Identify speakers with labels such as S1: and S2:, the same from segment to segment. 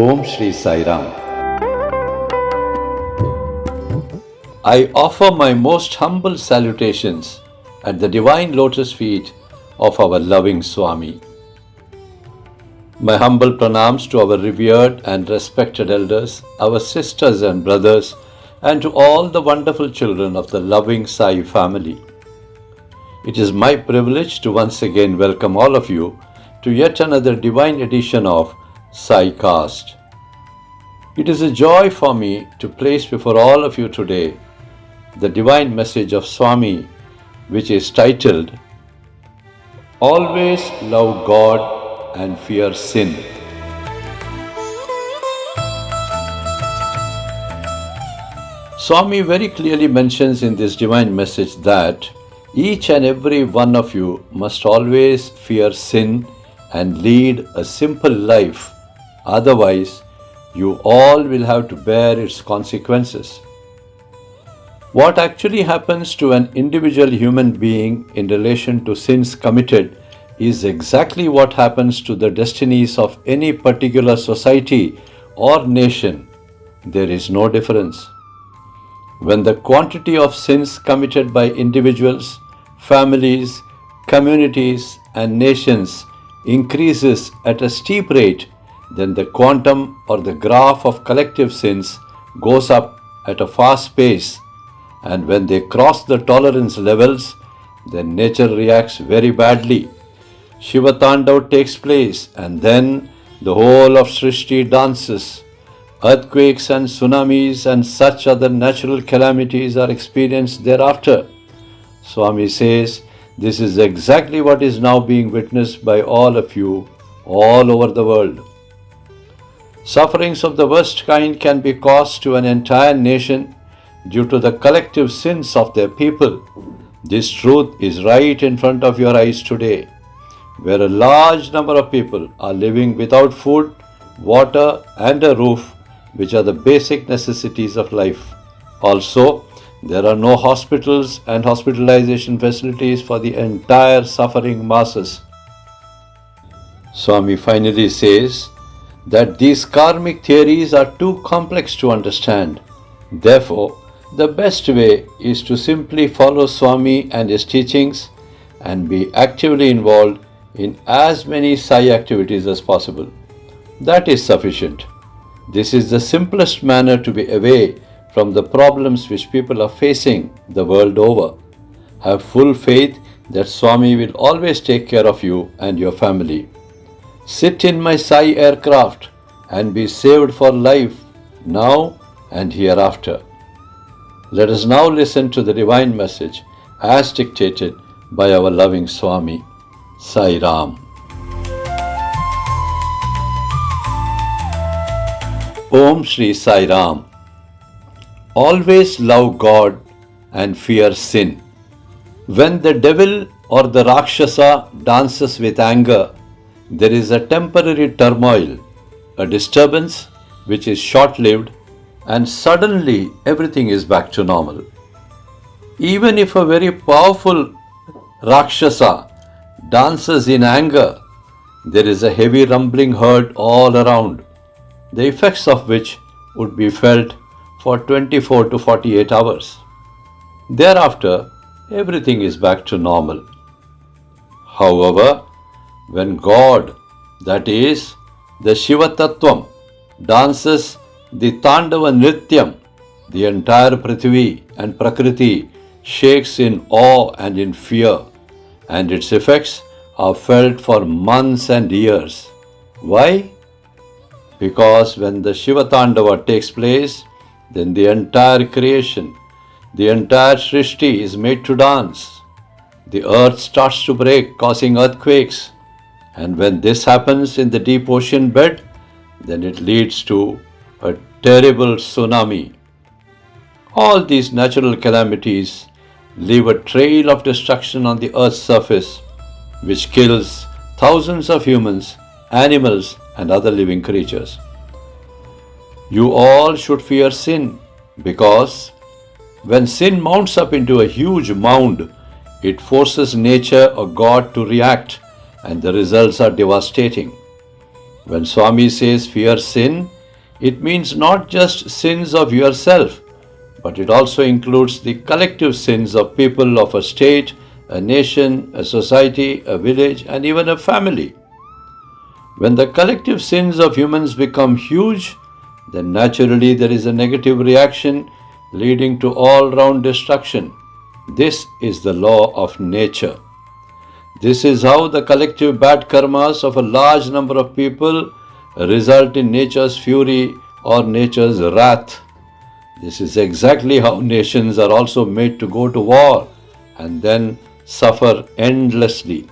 S1: Om Shri Sai Ram. I offer my most humble salutations at the divine lotus feet of our loving Swami. My humble pranams to our revered and respected elders, our sisters and brothers, and to all the wonderful children of the loving Sai family. It is my privilege to once again welcome all of you to yet another divine edition of Saicast. It is a joy for me to place before all of you today the divine message of Swami, which is titled, Always Love God and Fear Sin. Swami very clearly mentions in this divine message that each and every one of you must always fear sin and lead a simple life. Otherwise, you all will have to bear its consequences. What actually happens to an individual human being in relation to sins committed is exactly what happens to the destinies of any particular society or nation. There is no difference. When the quantity of sins committed by individuals, families, communities, and nations increases at a steep rate, then the quantum or the graph of collective sins goes up at a fast pace, and when they cross the tolerance levels, then nature reacts very badly. Shiva Tandav takes place, and then the whole of Srishti dances. Earthquakes and tsunamis and such other natural calamities are experienced thereafter. Swami says, this is exactly what is now being witnessed by all of you all over the world. Sufferings of the worst kind can be caused to an entire nation due to the collective sins of their people. This truth is right in front of your eyes today, where a large number of people are living without food, water, and a roof, which are the basic necessities of life. Also, there are no hospitals and hospitalization facilities for the entire suffering masses. Swami finally says that these karmic theories are too complex to understand. Therefore, the best way is to simply follow Swami and his teachings and be actively involved in as many Sai activities as possible. That is sufficient. This is the simplest manner to be away from the problems which people are facing the world over. Have full faith that Swami will always take care of you and your family. Sit in my Sai aircraft and be saved for life now and hereafter. Let us now listen to the divine message as dictated by our loving Swami, Sai Ram. Om Shri Sai Ram. Always love God and fear sin. When the devil or the Rakshasa dances with anger, there is a temporary turmoil, a disturbance which is short-lived, and suddenly everything is back to normal. Even if a very powerful Rakshasa dances in anger, there is a heavy rumbling heard all around, the effects of which would be felt for 24 to 48 hours. Thereafter, everything is back to normal. However, when God, that is, the Shiva Tattvam, dances the Tandava Nrityam, the entire Prithvi and Prakriti shakes in awe and in fear, and its effects are felt for months and years. Why? Because when the Shiva Tandava takes place, then the entire creation, the entire Srishti is made to dance. The earth starts to break, causing earthquakes. And when this happens in the deep ocean bed, then it leads to a terrible tsunami. All these natural calamities leave a trail of destruction on the earth's surface, which kills thousands of humans, animals, and other living creatures. You all should fear sin, because when sin mounts up into a huge mound, it forces nature or God to react, and the results are devastating. When Swami says fear sin, It means not just sins of yourself, but it also includes the collective sins of people of a state, a nation, a society, a village, and even a family. When the collective sins of humans become huge, then naturally there is a negative reaction leading to all round destruction. This is the law of nature. This is how the collective bad karmas of a large number of people result in nature's fury or nature's wrath. This is exactly how nations are also made to go to war and then suffer endlessly.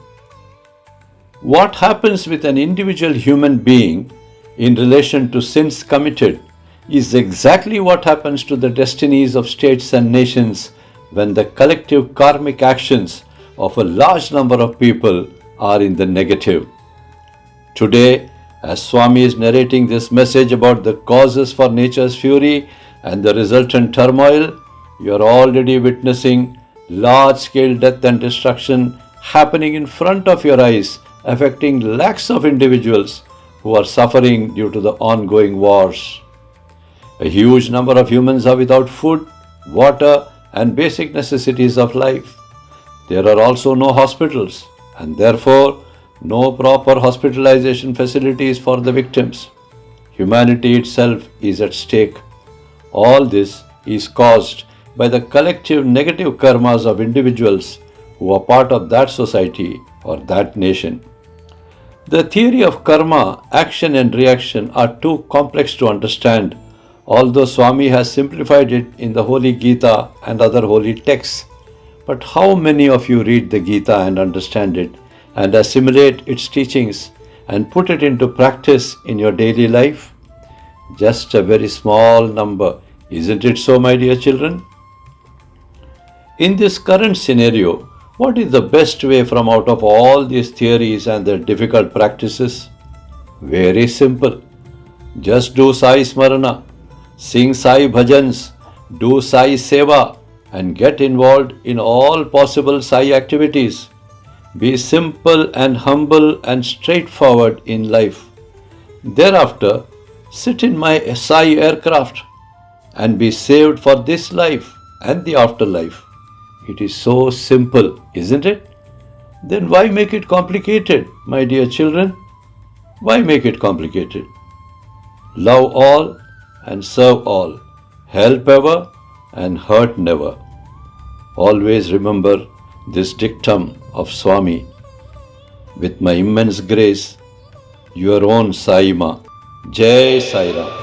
S1: What happens with an individual human being in relation to sins committed is exactly what happens to the destinies of states and nations when the collective karmic actions of a large number of people are in the negative. Today, as Swami is narrating this message about the causes for nature's fury and the resultant turmoil, you are already witnessing large-scale death and destruction happening in front of your eyes, affecting lakhs of individuals who are suffering due to the ongoing wars. A huge number of humans are without food, water, and basic necessities of life. There are also no hospitals, and therefore no proper hospitalization facilities for the victims. Humanity itself is at stake. All this is caused by the collective negative karmas of individuals who are part of that society or that nation. The theory of karma, action and reaction are too complex to understand, although Swami has simplified it in the Holy Gita and other holy texts. But how many of you read the Gita and understand it and assimilate its teachings and put it into practice in your daily life? Just a very small number, isn't it so, my dear children? In this current scenario, what is the best way from out of all these theories and their difficult practices? Very simple. Just do Sai Smarana, sing Sai Bhajans, do Sai Seva, and get involved in all possible Sai activities. Be simple and humble and straightforward in life. Thereafter, sit in my Sai aircraft and be saved for this life and the afterlife. It is so simple, isn't it? Then why make it complicated, my dear children? Why make it complicated? Love all and serve all. Help ever and hurt never. Always remember this dictum of Swami. With my immense grace, your own Sai Ma. Jai Sai Ram.